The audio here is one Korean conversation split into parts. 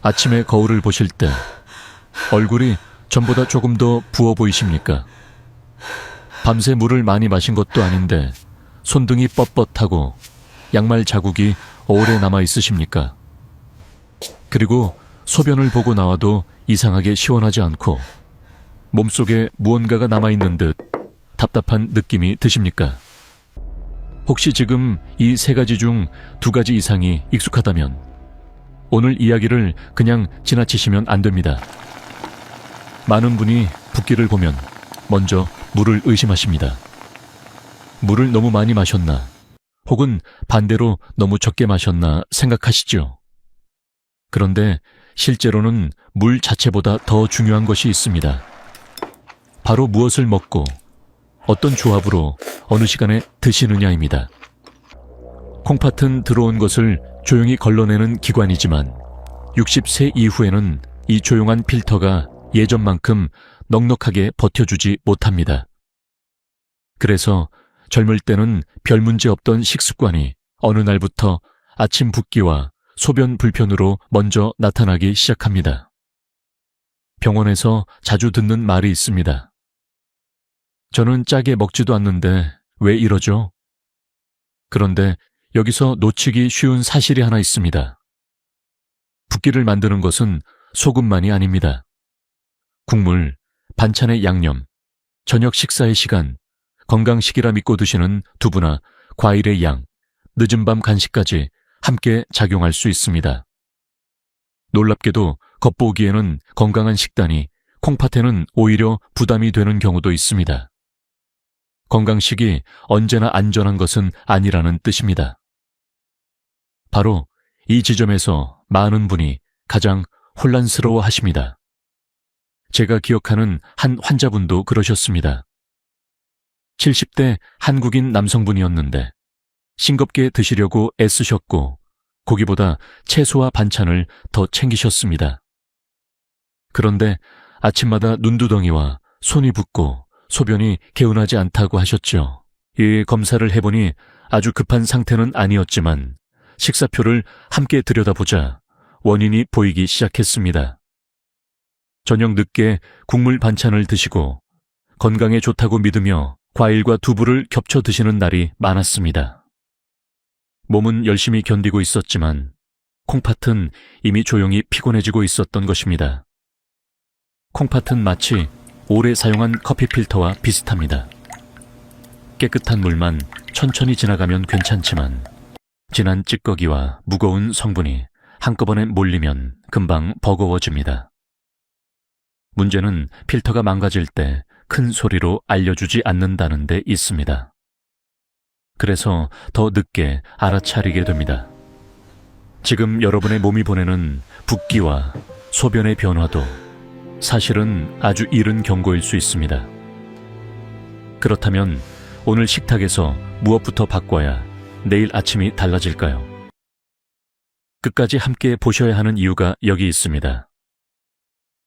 아침에 거울을 보실 때 얼굴이 전보다 조금 더 부어 보이십니까? 밤새 물을 많이 마신 것도 아닌데 손등이 뻣뻣하고 양말 자국이 오래 남아 있으십니까? 그리고 소변을 보고 나와도 이상하게 시원하지 않고 몸속에 무언가가 남아있는 듯 답답한 느낌이 드십니까? 혹시 지금 이 3가지 중 2가지 이상이 익숙하다면 오늘 이야기를 그냥 지나치시면 안 됩니다. 많은 분이 붓기를 보면 먼저 물을 의심하십니다. 물을 너무 많이 마셨나 혹은 반대로 너무 적게 마셨나 생각하시죠. 그런데 실제로는 물 자체보다 더 중요한 것이 있습니다. 바로 무엇을 먹고 어떤 조합으로 어느 시간에 드시느냐입니다. 콩팥은 들어온 것을 조용히 걸러내는 기관이지만 60세 이후에는 이 조용한 필터가 예전만큼 넉넉하게 버텨주지 못합니다. 그래서 젊을 때는 별 문제 없던 식습관이 어느 날부터 아침 붓기와 소변 불편으로 먼저 나타나기 시작합니다. 병원에서 자주 듣는 말이 있습니다. 저는 짜게 먹지도 않는데 왜 이러죠? 그런데 여기서 놓치기 쉬운 사실이 하나 있습니다. 붓기를 만드는 것은 소금만이 아닙니다. 국물, 반찬의 양념, 저녁 식사의 시간, 건강식이라 믿고 드시는 두부나 과일의 양, 늦은 밤 간식까지 함께 작용할 수 있습니다. 놀랍게도 겉보기에는 건강한 식단이 콩팥에는 오히려 부담이 되는 경우도 있습니다. 건강식이 언제나 안전한 것은 아니라는 뜻입니다. 바로 이 지점에서 많은 분이 가장 혼란스러워 하십니다. 제가 기억하는 한 환자분도 그러셨습니다. 70대 한국인 남성분이었는데 싱겁게 드시려고 애쓰셨고 고기보다 채소와 반찬을 더 챙기셨습니다. 그런데 아침마다 눈두덩이와 손이 붓고 소변이 개운하지 않다고 하셨죠. 이 검사를 해보니 아주 급한 상태는 아니었지만 식사표를 함께 들여다보자 원인이 보이기 시작했습니다. 저녁 늦게 국물 반찬을 드시고 건강에 좋다고 믿으며 과일과 두부를 겹쳐 드시는 날이 많았습니다. 몸은 열심히 견디고 있었지만 콩팥은 이미 조용히 피곤해지고 있었던 것입니다. 콩팥은 마치 오래 사용한 커피 필터와 비슷합니다. 깨끗한 물만 천천히 지나가면 괜찮지만 진한 찌꺼기와 무거운 성분이 한꺼번에 몰리면 금방 버거워집니다. 문제는 필터가 망가질 때 큰 소리로 알려주지 않는다는 데 있습니다. 그래서 더 늦게 알아차리게 됩니다. 지금 여러분의 몸이 보내는 붓기와 소변의 변화도 사실은 아주 이른 경고일 수 있습니다. 그렇다면 오늘 식탁에서 무엇부터 바꿔야 내일 아침이 달라질까요? 끝까지 함께 보셔야 하는 이유가 여기 있습니다.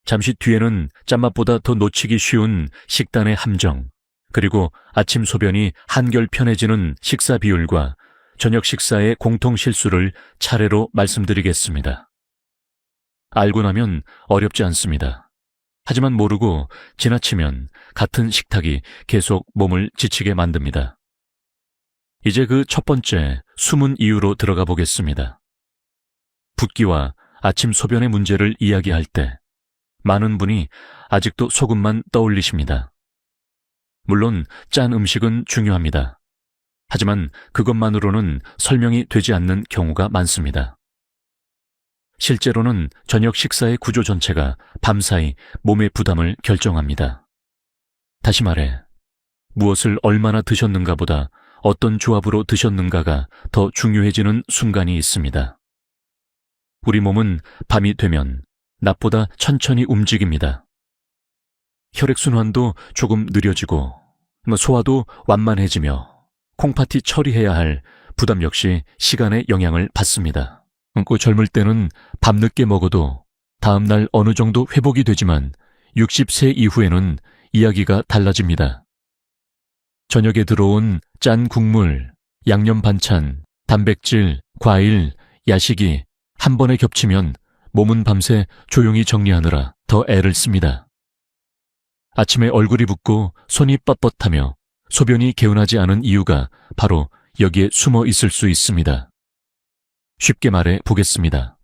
잠시 뒤에는 짠맛보다 더 놓치기 쉬운 식단의 함정, 그리고 아침 소변이 한결 편해지는 식사 비율과 저녁 식사의 공통 실수를 차례로 말씀드리겠습니다. 알고 나면 어렵지 않습니다. 하지만 모르고 지나치면 같은 식탁이 계속 몸을 지치게 만듭니다. 이제 그 첫 번째 숨은 이유로 들어가 보겠습니다. 붓기와 아침 소변의 문제를 이야기할 때 많은 분이 아직도 소금만 떠올리십니다. 물론 짠 음식은 중요합니다. 하지만 그것만으로는 설명이 되지 않는 경우가 많습니다. 실제로는 저녁 식사의 구조 전체가 밤사이 몸의 부담을 결정합니다. 다시 말해, 무엇을 얼마나 드셨는가보다 어떤 조합으로 드셨는가가 더 중요해지는 순간이 있습니다. 우리 몸은 밤이 되면 낮보다 천천히 움직입니다. 혈액순환도 조금 느려지고 소화도 완만해지며 콩팥이 처리해야 할 부담 역시 시간의 영향을 받습니다. 젊을 때는 밤늦게 먹어도 다음날 어느 정도 회복이 되지만 60세 이후에는 이야기가 달라집니다. 저녁에 들어온 짠 국물, 양념 반찬, 단백질, 과일, 야식이 한 번에 겹치면 몸은 밤새 조용히 정리하느라 더 애를 씁니다. 아침에 얼굴이 붓고 손이 뻣뻣하며 소변이 개운하지 않은 이유가 바로 여기에 숨어 있을 수 있습니다. 쉽게 말해 보겠습니다.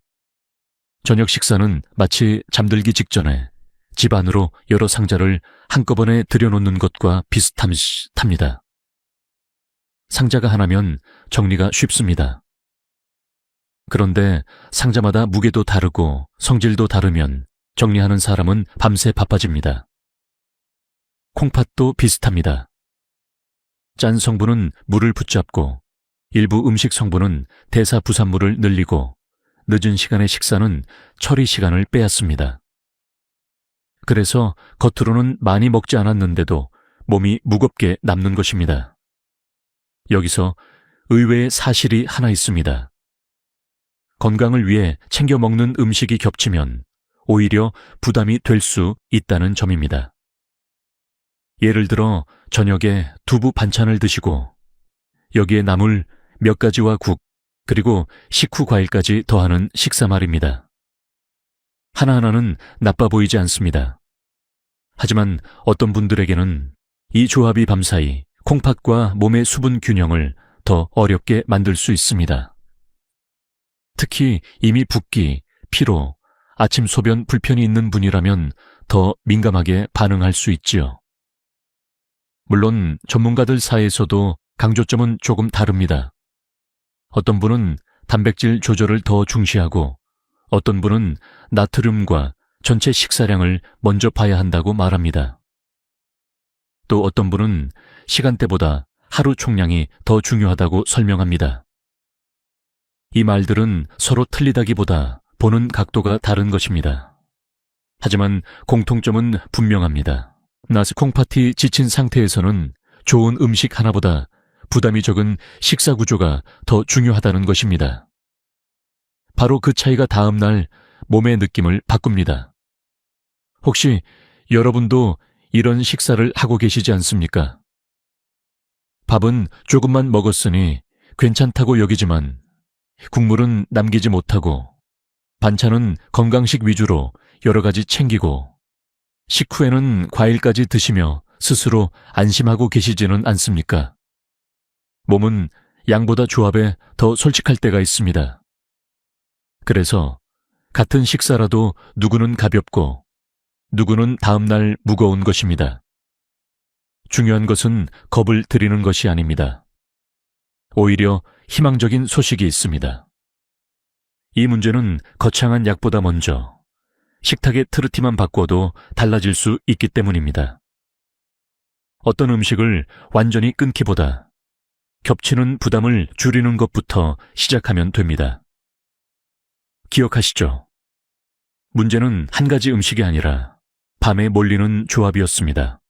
저녁 식사는 마치 잠들기 직전에 집 안으로 여러 상자를 한꺼번에 들여놓는 것과 비슷합니다. 상자가 하나면 정리가 쉽습니다. 그런데 상자마다 무게도 다르고 성질도 다르면 정리하는 사람은 밤새 바빠집니다. 콩팥도 비슷합니다. 짠 성분은 물을 붙잡고 일부 음식 성분은 대사 부산물을 늘리고 늦은 시간의 식사는 처리 시간을 빼앗습니다. 그래서 겉으로는 많이 먹지 않았는데도 몸이 무겁게 남는 것입니다. 여기서 의외의 사실이 하나 있습니다. 건강을 위해 챙겨 먹는 음식이 겹치면 오히려 부담이 될 수 있다는 점입니다. 예를 들어 저녁에 두부 반찬을 드시고 여기에 나물 몇 가지와 국 그리고 식후 과일까지 더하는 식사 말입니다. 하나하나는 나빠 보이지 않습니다. 하지만 어떤 분들에게는 이 조합이 밤사이 콩팥과 몸의 수분 균형을 더 어렵게 만들 수 있습니다. 특히 이미 붓기, 피로, 아침 소변 불편이 있는 분이라면 더 민감하게 반응할 수 있지요. 물론 전문가들 사이에서도 강조점은 조금 다릅니다. 어떤 분은 단백질 조절을 더 중시하고 어떤 분은 나트륨과 전체 식사량을 먼저 봐야 한다고 말합니다. 또 어떤 분은 시간대보다 하루 총량이 더 중요하다고 설명합니다. 이 말들은 서로 틀리다기보다 보는 각도가 다른 것입니다. 하지만 공통점은 분명합니다. 낮 콩팥이 지친 상태에서는 좋은 음식 하나보다 부담이 적은 식사 구조가 더 중요하다는 것입니다. 바로 그 차이가 다음 날 몸의 느낌을 바꿉니다. 혹시 여러분도 이런 식사를 하고 계시지 않습니까? 밥은 조금만 먹었으니 괜찮다고 여기지만 국물은 남기지 못하고 반찬은 건강식 위주로 여러 가지 챙기고 식후에는 과일까지 드시며 스스로 안심하고 계시지는 않습니까? 몸은 양보다 조합에 더 솔직할 때가 있습니다. 그래서 같은 식사라도 누구는 가볍고 누구는 다음날 무거운 것입니다. 중요한 것은 겁을 들이는 것이 아닙니다. 오히려 희망적인 소식이 있습니다. 이 문제는 거창한 약보다 먼저 식탁의 트르티만 바꿔도 달라질 수 있기 때문입니다. 어떤 음식을 완전히 끊기보다 겹치는 부담을 줄이는 것부터 시작하면 됩니다. 기억하시죠? 문제는 한 가지 음식이 아니라 밤에 몰리는 조합이었습니다.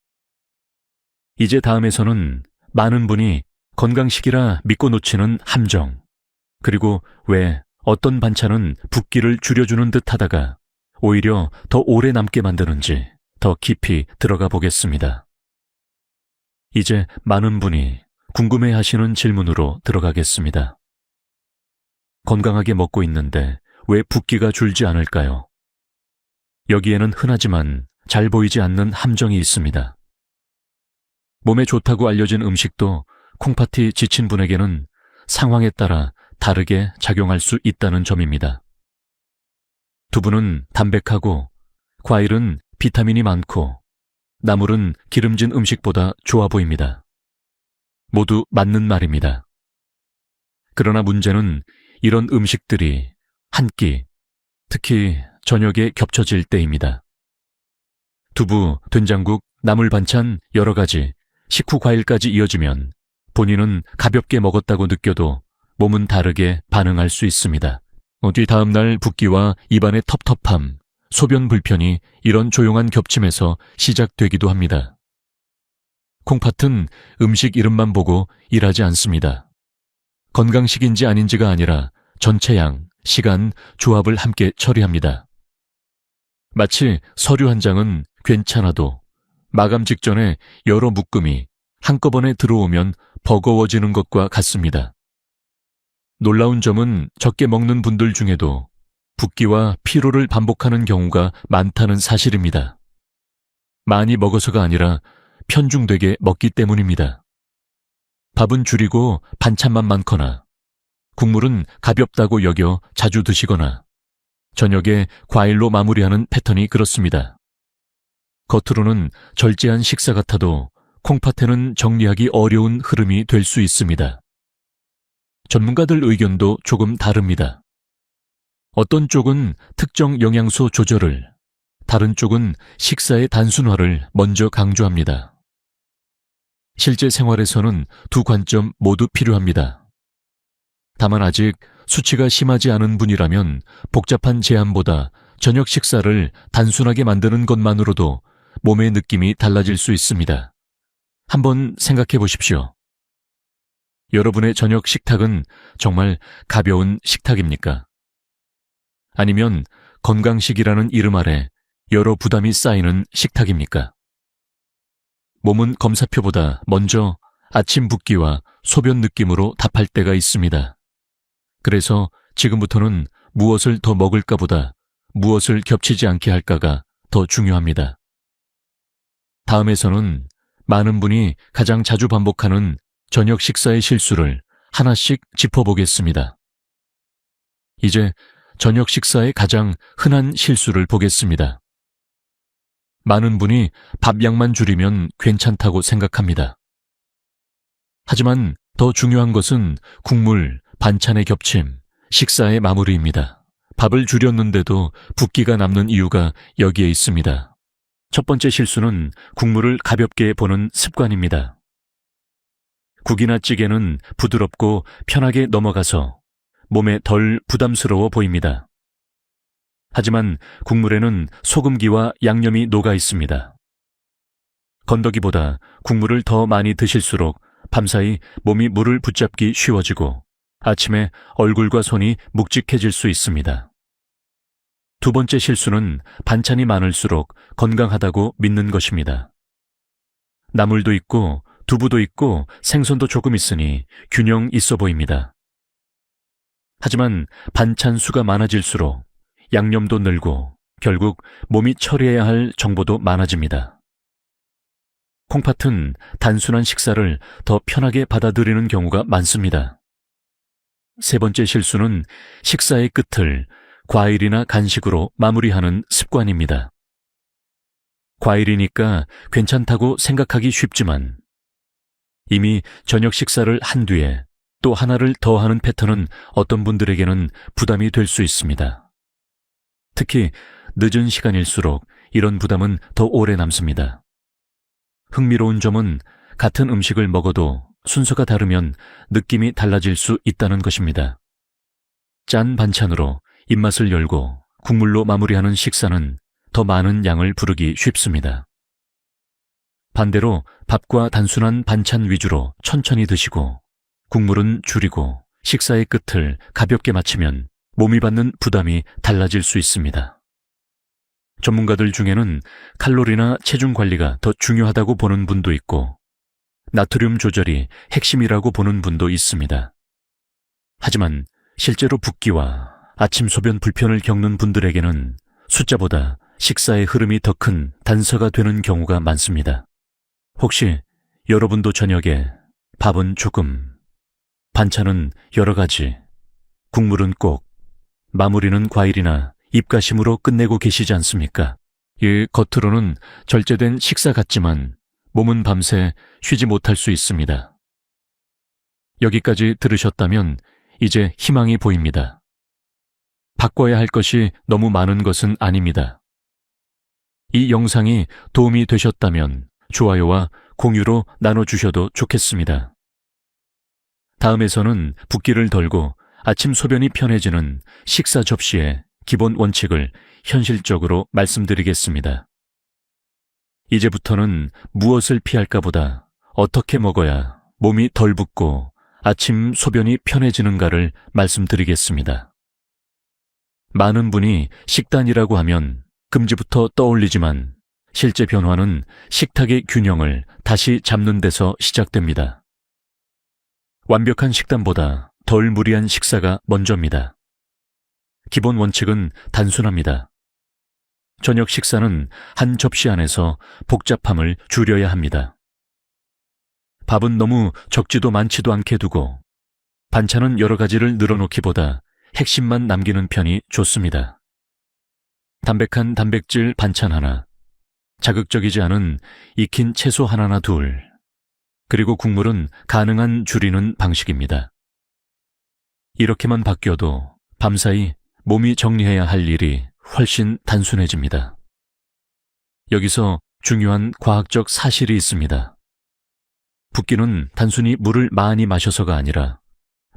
이제 다음에서는 많은 분이 건강식이라 믿고 놓치는 함정, 그리고 왜 어떤 반찬은 붓기를 줄여주는 듯 하다가 오히려 더 오래 남게 만드는지 더 깊이 들어가 보겠습니다. 이제 많은 분이 궁금해하시는 질문으로 들어가겠습니다. 건강하게 먹고 있는데 왜 붓기가 줄지 않을까요? 여기에는 흔하지만 잘 보이지 않는 함정이 있습니다. 몸에 좋다고 알려진 음식도 콩팥이 지친 분에게는 상황에 따라 다르게 작용할 수 있다는 점입니다. 두부는 담백하고 과일은 비타민이 많고 나물은 기름진 음식보다 좋아 보입니다. 모두 맞는 말입니다. 그러나 문제는 이런 음식들이 한 끼, 특히 저녁에 겹쳐질 때입니다. 두부, 된장국, 나물 반찬 여러 가지, 식후 과일까지 이어지면 본인은 가볍게 먹었다고 느껴도 몸은 다르게 반응할 수 있습니다. 다음날 붓기와 입안의 텁텁함, 소변 불편이 이런 조용한 겹침에서 시작되기도 합니다. 콩팥은 음식 이름만 보고 일하지 않습니다. 건강식인지 아닌지가 아니라 전체 양, 시간, 조합을 함께 처리합니다. 마치 서류 한 장은 괜찮아도 마감 직전에 여러 묶음이 한꺼번에 들어오면 버거워지는 것과 같습니다. 놀라운 점은 적게 먹는 분들 중에도 붓기와 피로를 반복하는 경우가 많다는 사실입니다. 많이 먹어서가 아니라 편중되게 먹기 때문입니다. 밥은 줄이고 반찬만 많거나 국물은 가볍다고 여겨 자주 드시거나 저녁에 과일로 마무리하는 패턴이 그렇습니다. 겉으로는 절제한 식사 같아도 콩팥에는 정리하기 어려운 흐름이 될 수 있습니다. 전문가들 의견도 조금 다릅니다. 어떤 쪽은 특정 영양소 조절을, 다른 쪽은 식사의 단순화를 먼저 강조합니다. 실제 생활에서는 두 관점 모두 필요합니다. 다만 아직 수치가 심하지 않은 분이라면 복잡한 제한보다 저녁 식사를 단순하게 만드는 것만으로도 몸의 느낌이 달라질 수 있습니다. 한번 생각해 보십시오. 여러분의 저녁 식탁은 정말 가벼운 식탁입니까? 아니면 건강식이라는 이름 아래 여러 부담이 쌓이는 식탁입니까? 몸은 검사표보다 먼저 아침 붓기와 소변 느낌으로 답할 때가 있습니다. 그래서 지금부터는 무엇을 더 먹을까 보다 무엇을 겹치지 않게 할까가 더 중요합니다. 다음에서는 많은 분이 가장 자주 반복하는 저녁 식사의 실수를 하나씩 짚어보겠습니다. 이제 저녁 식사의 가장 흔한 실수를 보겠습니다. 많은 분이 밥 양만 줄이면 괜찮다고 생각합니다. 하지만 더 중요한 것은 국물, 반찬의 겹침, 식사의 마무리입니다. 밥을 줄였는데도 붓기가 남는 이유가 여기에 있습니다. 첫 번째 실수는 국물을 가볍게 보는 습관입니다. 국이나 찌개는 부드럽고 편하게 넘어가서 몸에 덜 부담스러워 보입니다. 하지만 국물에는 소금기와 양념이 녹아 있습니다. 건더기보다 국물을 더 많이 드실수록 밤사이 몸이 물을 붙잡기 쉬워지고 아침에 얼굴과 손이 묵직해질 수 있습니다. 두 번째 실수는 반찬이 많을수록 건강하다고 믿는 것입니다. 나물도 있고 두부도 있고 생선도 조금 있으니 균형 있어 보입니다. 하지만 반찬 수가 많아질수록 양념도 늘고 결국 몸이 처리해야 할 정보도 많아집니다. 콩팥은 단순한 식사를 더 편하게 받아들이는 경우가 많습니다. 세 번째 실수는 식사의 끝을 과일이나 간식으로 마무리하는 습관입니다. 과일이니까 괜찮다고 생각하기 쉽지만 이미 저녁 식사를 한 뒤에 또 하나를 더 하는 패턴은 어떤 분들에게는 부담이 될 수 있습니다. 특히 늦은 시간일수록 이런 부담은 더 오래 남습니다. 흥미로운 점은 같은 음식을 먹어도 순서가 다르면 느낌이 달라질 수 있다는 것입니다. 짠 반찬으로 입맛을 열고 국물로 마무리하는 식사는 더 많은 양을 부르기 쉽습니다. 반대로 밥과 단순한 반찬 위주로 천천히 드시고 국물은 줄이고 식사의 끝을 가볍게 마치면 몸이 받는 부담이 달라질 수 있습니다. 전문가들 중에는 칼로리나 체중 관리가 더 중요하다고 보는 분도 있고 나트륨 조절이 핵심이라고 보는 분도 있습니다. 하지만 실제로 붓기와 아침 소변 불편을 겪는 분들에게는 숫자보다 식사의 흐름이 더 큰 단서가 되는 경우가 많습니다. 혹시 여러분도 저녁에 밥은 조금, 반찬은 여러 가지, 국물은 꼭, 마무리는 과일이나 입가심으로 끝내고 계시지 않습니까? 이 겉으로는 절제된 식사 같지만 몸은 밤새 쉬지 못할 수 있습니다. 여기까지 들으셨다면 이제 희망이 보입니다. 바꿔야 할 것이 너무 많은 것은 아닙니다. 이 영상이 도움이 되셨다면 좋아요와 공유로 나눠주셔도 좋겠습니다. 다음에서는 붓기를 덜고 아침 소변이 편해지는 식사 접시의 기본 원칙을 현실적으로 말씀드리겠습니다. 이제부터는 무엇을 피할까 보다 어떻게 먹어야 몸이 덜 붓고 아침 소변이 편해지는가를 말씀드리겠습니다. 많은 분이 식단이라고 하면 금지부터 떠올리지만 실제 변화는 식탁의 균형을 다시 잡는 데서 시작됩니다. 완벽한 식단보다 덜 무리한 식사가 먼저입니다. 기본 원칙은 단순합니다. 저녁 식사는 한 접시 안에서 복잡함을 줄여야 합니다. 밥은 너무 적지도 많지도 않게 두고 반찬은 여러 가지를 늘어놓기보다 핵심만 남기는 편이 좋습니다. 담백한 단백질 반찬 하나, 자극적이지 않은 익힌 채소 하나나 둘, 그리고 국물은 가능한 줄이는 방식입니다. 이렇게만 바뀌어도 밤사이 몸이 정리해야 할 일이 훨씬 단순해집니다. 여기서 중요한 과학적 사실이 있습니다. 붓기는 단순히 물을 많이 마셔서가 아니라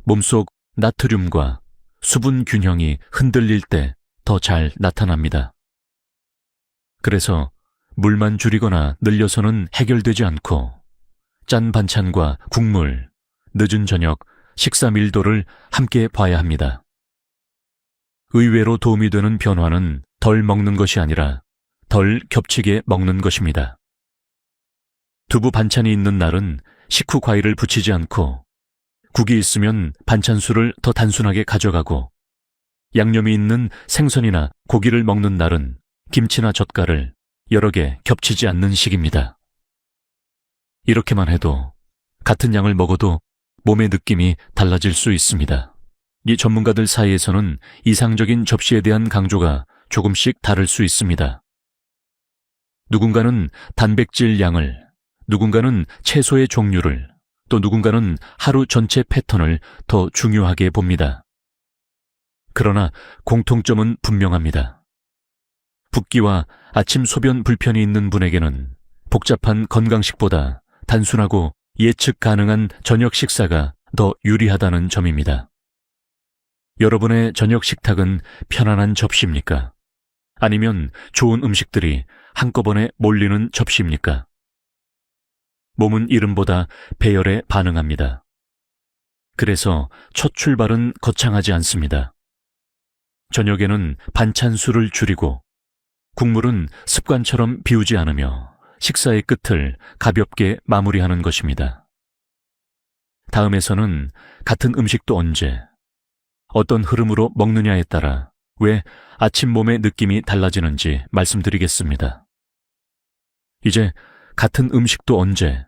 몸속 나트륨과 수분 균형이 흔들릴 때 더 잘 나타납니다. 그래서 물만 줄이거나 늘려서는 해결되지 않고 짠 반찬과 국물, 늦은 저녁, 식사 밀도를 함께 봐야 합니다. 의외로 도움이 되는 변화는 덜 먹는 것이 아니라 덜 겹치게 먹는 것입니다. 두부 반찬이 있는 날은 식후 과일을 붙이지 않고 국이 있으면 반찬 수를 더 단순하게 가져가고 양념이 있는 생선이나 고기를 먹는 날은 김치나 젓갈을 여러 개 겹치지 않는 식입니다. 이렇게만 해도 같은 양을 먹어도 몸의 느낌이 달라질 수 있습니다. 이 전문가들 사이에서는 이상적인 접시에 대한 강조가 조금씩 다를 수 있습니다. 누군가는 단백질 양을, 누군가는 채소의 종류를, 또 누군가는 하루 전체 패턴을 더 중요하게 봅니다. 그러나 공통점은 분명합니다. 붓기와 아침 소변 불편이 있는 분에게는 복잡한 건강식보다 단순하고 예측 가능한 저녁 식사가 더 유리하다는 점입니다. 여러분의 저녁 식탁은 편안한 접시입니까? 아니면 좋은 음식들이 한꺼번에 몰리는 접시입니까? 몸은 이름보다 배열에 반응합니다. 그래서 첫 출발은 거창하지 않습니다. 저녁에는 반찬 수를 줄이고 국물은 습관처럼 비우지 않으며 식사의 끝을 가볍게 마무리하는 것입니다. 다음에서는 같은 음식도 언제, 어떤 흐름으로 먹느냐에 따라 왜 아침 몸의 느낌이 달라지는지 말씀드리겠습니다. 이제 같은 음식도 언제,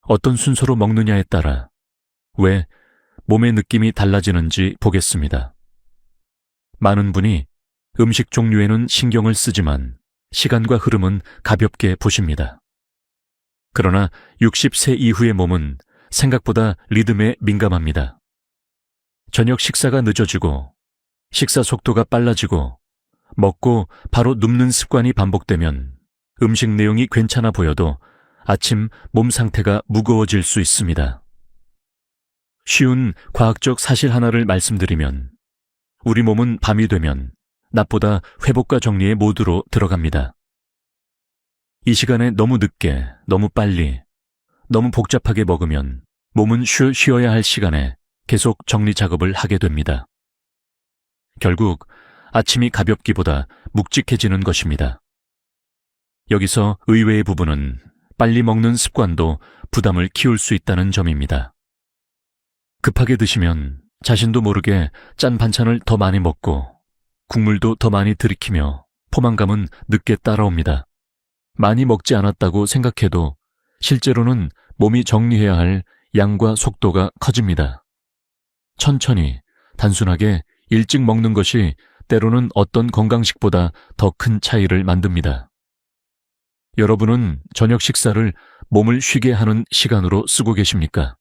어떤 순서로 먹느냐에 따라 왜 몸의 느낌이 달라지는지 보겠습니다. 많은 분이 음식 종류에는 신경을 쓰지만 시간과 흐름은 가볍게 보십니다. 그러나 60세 이후의 몸은 생각보다 리듬에 민감합니다. 저녁 식사가 늦어지고 식사 속도가 빨라지고 먹고 바로 눕는 습관이 반복되면 음식 내용이 괜찮아 보여도 아침 몸 상태가 무거워질 수 있습니다. 쉬운 과학적 사실 하나를 말씀드리면 우리 몸은 밤이 되면 낮보다 회복과 정리의 모드로 들어갑니다. 이 시간에 너무 늦게, 너무 빨리, 너무 복잡하게 먹으면 몸은 쉬어야 할 시간에 계속 정리 작업을 하게 됩니다. 결국 아침이 가볍기보다 묵직해지는 것입니다. 여기서 의외의 부분은 빨리 먹는 습관도 부담을 키울 수 있다는 점입니다. 급하게 드시면 자신도 모르게 짠 반찬을 더 많이 먹고 국물도 더 많이 들이키며 포만감은 늦게 따라옵니다. 많이 먹지 않았다고 생각해도 실제로는 몸이 정리해야 할 양과 속도가 커집니다. 천천히, 단순하게 일찍 먹는 것이 때로는 어떤 건강식보다 더 큰 차이를 만듭니다. 여러분은 저녁 식사를 몸을 쉬게 하는 시간으로 쓰고 계십니까?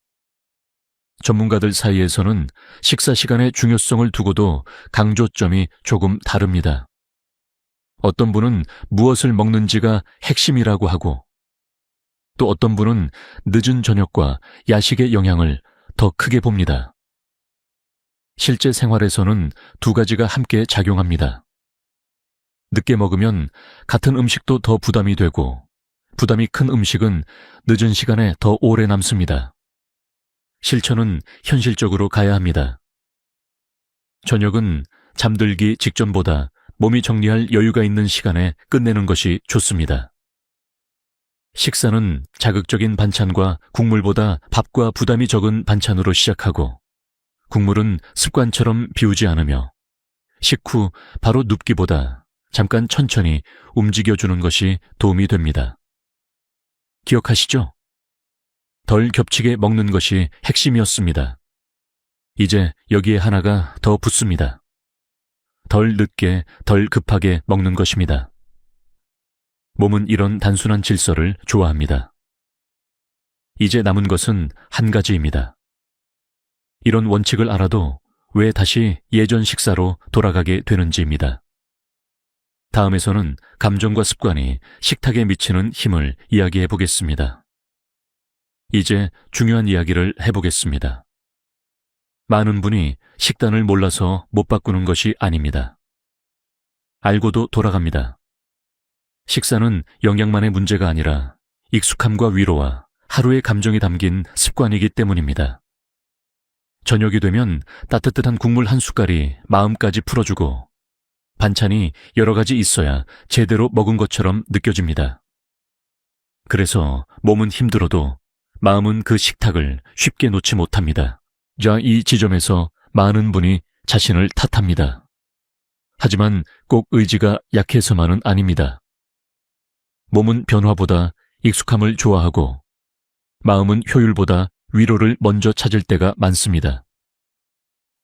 전문가들 사이에서는 식사 시간의 중요성을 두고도 강조점이 조금 다릅니다. 어떤 분은 무엇을 먹는지가 핵심이라고 하고 또 어떤 분은 늦은 저녁과 야식의 영향을 더 크게 봅니다. 실제 생활에서는 두 가지가 함께 작용합니다. 늦게 먹으면 같은 음식도 더 부담이 되고 부담이 큰 음식은 늦은 시간에 더 오래 남습니다. 실천은 현실적으로 가야 합니다. 저녁은 잠들기 직전보다 몸이 정리할 여유가 있는 시간에 끝내는 것이 좋습니다. 식사는 자극적인 반찬과 국물보다 밥과 부담이 적은 반찬으로 시작하고 국물은 습관처럼 비우지 않으며 식후 바로 눕기보다 잠깐 천천히 움직여주는 것이 도움이 됩니다. 기억하시죠? 덜 겹치게 먹는 것이 핵심이었습니다. 이제 여기에 하나가 더 붙습니다. 덜 늦게, 덜 급하게 먹는 것입니다. 몸은 이런 단순한 질서를 좋아합니다. 이제 남은 것은 한 가지입니다. 이런 원칙을 알아도 왜 다시 예전 식사로 돌아가게 되는지입니다. 다음에서는 감정과 습관이 식탁에 미치는 힘을 이야기해 보겠습니다. 이제 중요한 이야기를 해보겠습니다. 많은 분이 식단을 몰라서 못 바꾸는 것이 아닙니다. 알고도 돌아갑니다. 식사는 영양만의 문제가 아니라 익숙함과 위로와 하루의 감정이 담긴 습관이기 때문입니다. 저녁이 되면 따뜻한 국물 한 숟갈이 마음까지 풀어주고 반찬이 여러 가지 있어야 제대로 먹은 것처럼 느껴집니다. 그래서 몸은 힘들어도 마음은 그 식탁을 쉽게 놓지 못합니다. 자, 이 지점에서 많은 분이 자신을 탓합니다. 하지만 꼭 의지가 약해서만은 아닙니다. 몸은 변화보다 익숙함을 좋아하고 마음은 효율보다 위로를 먼저 찾을 때가 많습니다.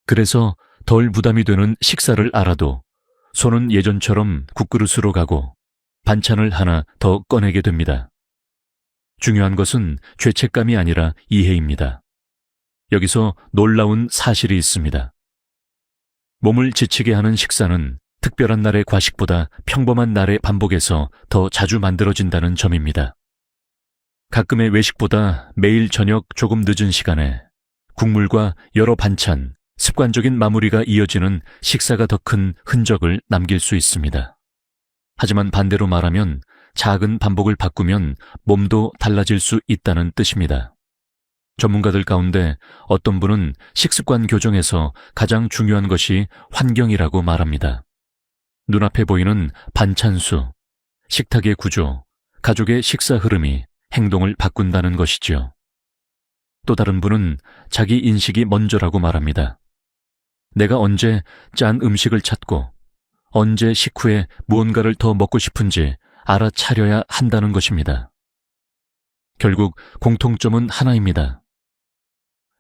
그래서 덜 부담이 되는 식사를 알아도 손은 예전처럼 국그릇으로 가고 반찬을 하나 더 꺼내게 됩니다. 중요한 것은 죄책감이 아니라 이해입니다. 여기서 놀라운 사실이 있습니다. 몸을 지치게 하는 식사는 특별한 날의 과식보다 평범한 날의 반복에서 더 자주 만들어진다는 점입니다. 가끔의 외식보다 매일 저녁 조금 늦은 시간에 국물과 여러 반찬, 습관적인 마무리가 이어지는 식사가 더 큰 흔적을 남길 수 있습니다. 하지만 반대로 말하면 작은 반복을 바꾸면 몸도 달라질 수 있다는 뜻입니다. 전문가들 가운데 어떤 분은 식습관 교정에서 가장 중요한 것이 환경이라고 말합니다. 눈앞에 보이는 반찬 수, 식탁의 구조, 가족의 식사 흐름이 행동을 바꾼다는 것이지요. 또 다른 분은 자기 인식이 먼저라고 말합니다. 내가 언제 짠 음식을 찾고 언제 식후에 무언가를 더 먹고 싶은지 알아차려야 한다는 것입니다. 결국 공통점은 하나입니다.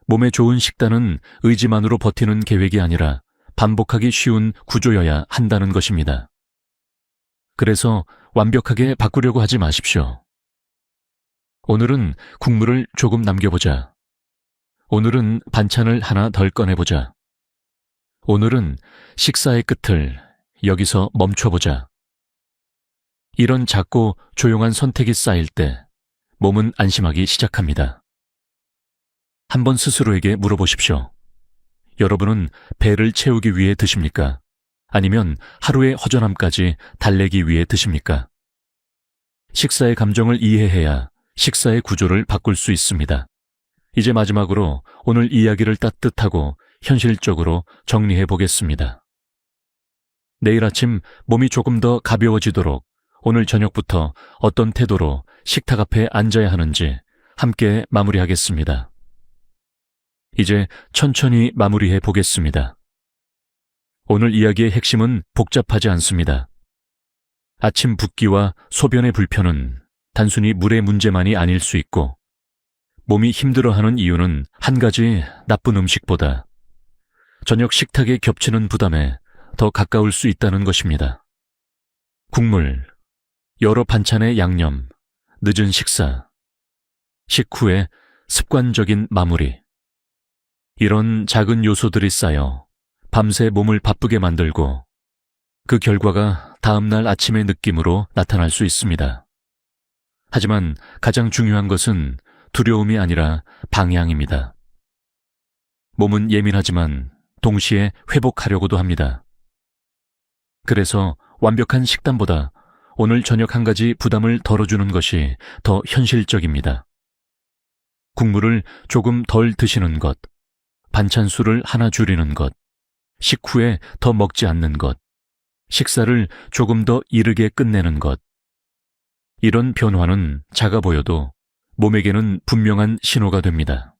몸에 좋은 식단은 의지만으로 버티는 계획이 아니라 반복하기 쉬운 구조여야 한다는 것입니다. 그래서 완벽하게 바꾸려고 하지 마십시오. 오늘은 국물을 조금 남겨보자. 오늘은 반찬을 하나 덜 꺼내보자. 오늘은 식사의 끝을 여기서 멈춰보자. 이런 작고 조용한 선택이 쌓일 때 몸은 안심하기 시작합니다. 한번 스스로에게 물어보십시오. 여러분은 배를 채우기 위해 드십니까? 아니면 하루의 허전함까지 달래기 위해 드십니까? 식사의 감정을 이해해야 식사의 구조를 바꿀 수 있습니다. 이제 마지막으로 오늘 이야기를 따뜻하고 현실적으로 정리해 보겠습니다. 내일 아침 몸이 조금 더 가벼워지도록 오늘 저녁부터 어떤 태도로 식탁 앞에 앉아야 하는지 함께 마무리하겠습니다. 이제 천천히 마무리해 보겠습니다. 오늘 이야기의 핵심은 복잡하지 않습니다. 아침 붓기와 소변의 불편은 단순히 물의 문제만이 아닐 수 있고 몸이 힘들어하는 이유는 한 가지 나쁜 음식보다 저녁 식탁에 겹치는 부담에 더 가까울 수 있다는 것입니다. 국물, 여러 반찬의 양념, 늦은 식사, 식후의 습관적인 마무리. 이런 작은 요소들이 쌓여 밤새 몸을 바쁘게 만들고 그 결과가 다음날 아침의 느낌으로 나타날 수 있습니다. 하지만 가장 중요한 것은 두려움이 아니라 방향입니다. 몸은 예민하지만 동시에 회복하려고도 합니다. 그래서 완벽한 식단보다 오늘 저녁 한 가지 부담을 덜어주는 것이 더 현실적입니다. 국물을 조금 덜 드시는 것, 반찬 수를 하나 줄이는 것, 식후에 더 먹지 않는 것, 식사를 조금 더 이르게 끝내는 것. 이런 변화는 작아 보여도 몸에게는 분명한 신호가 됩니다.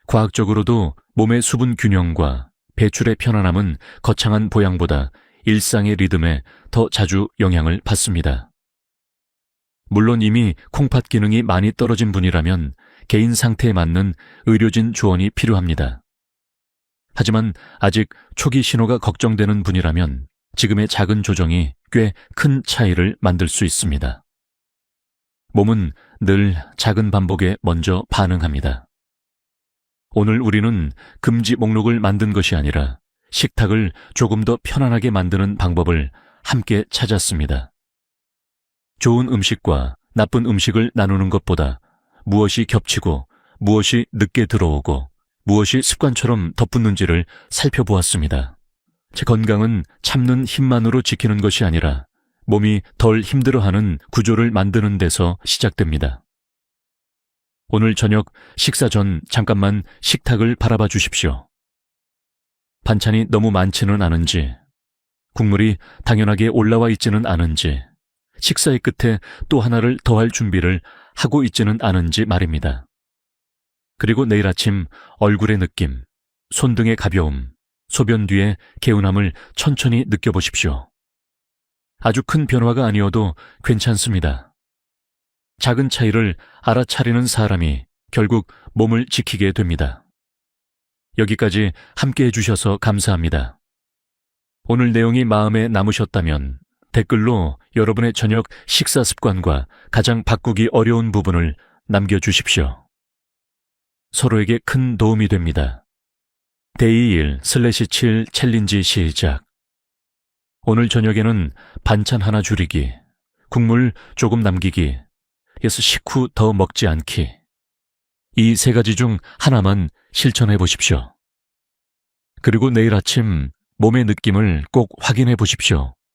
과학적으로도 몸의 수분 균형과 배출의 편안함은 거창한 보양보다 일상의 리듬에 더 자주 영향을 받습니다. 물론 이미 콩팥 기능이 많이 떨어진 분이라면 개인 상태에 맞는 의료진 조언이 필요합니다. 하지만 아직 초기 신호가 걱정되는 분이라면 지금의 작은 조정이 꽤 큰 차이를 만들 수 있습니다. 몸은 늘 작은 반복에 먼저 반응합니다. 오늘 우리는 금지 목록을 만든 것이 아니라 식탁을 조금 더 편안하게 만드는 방법을 함께 찾았습니다. 좋은 음식과 나쁜 음식을 나누는 것보다 무엇이 겹치고 무엇이 늦게 들어오고 무엇이 습관처럼 덧붙는지를 살펴보았습니다. 제 건강은 참는 힘만으로 지키는 것이 아니라 몸이 덜 힘들어하는 구조를 만드는 데서 시작됩니다. 오늘 저녁 식사 전 잠깐만 식탁을 바라봐 주십시오. 반찬이 너무 많지는 않은지, 국물이 당연하게 올라와 있지는 않은지, 식사의 끝에 또 하나를 더할 준비를 하고 있지는 않은지 말입니다. 그리고 내일 아침 얼굴의 느낌, 손등의 가벼움, 소변 뒤의 개운함을 천천히 느껴보십시오. 아주 큰 변화가 아니어도 괜찮습니다. 작은 차이를 알아차리는 사람이 결국 몸을 지키게 됩니다. 여기까지 함께 해주셔서 감사합니다. 오늘 내용이 마음에 남으셨다면 댓글로 여러분의 저녁 식사 습관과 가장 바꾸기 어려운 부분을 남겨주십시오. 서로에게 큰 도움이 됩니다. 데이 1/7 챌린지 시작. 오늘 저녁에는 반찬 하나 줄이기, 국물 조금 남기기, 식후 더 먹지 않기. 이 3가지 중 하나만 실천해 보십시오. 그리고 내일 아침 몸의 느낌을 꼭 확인해 보십시오.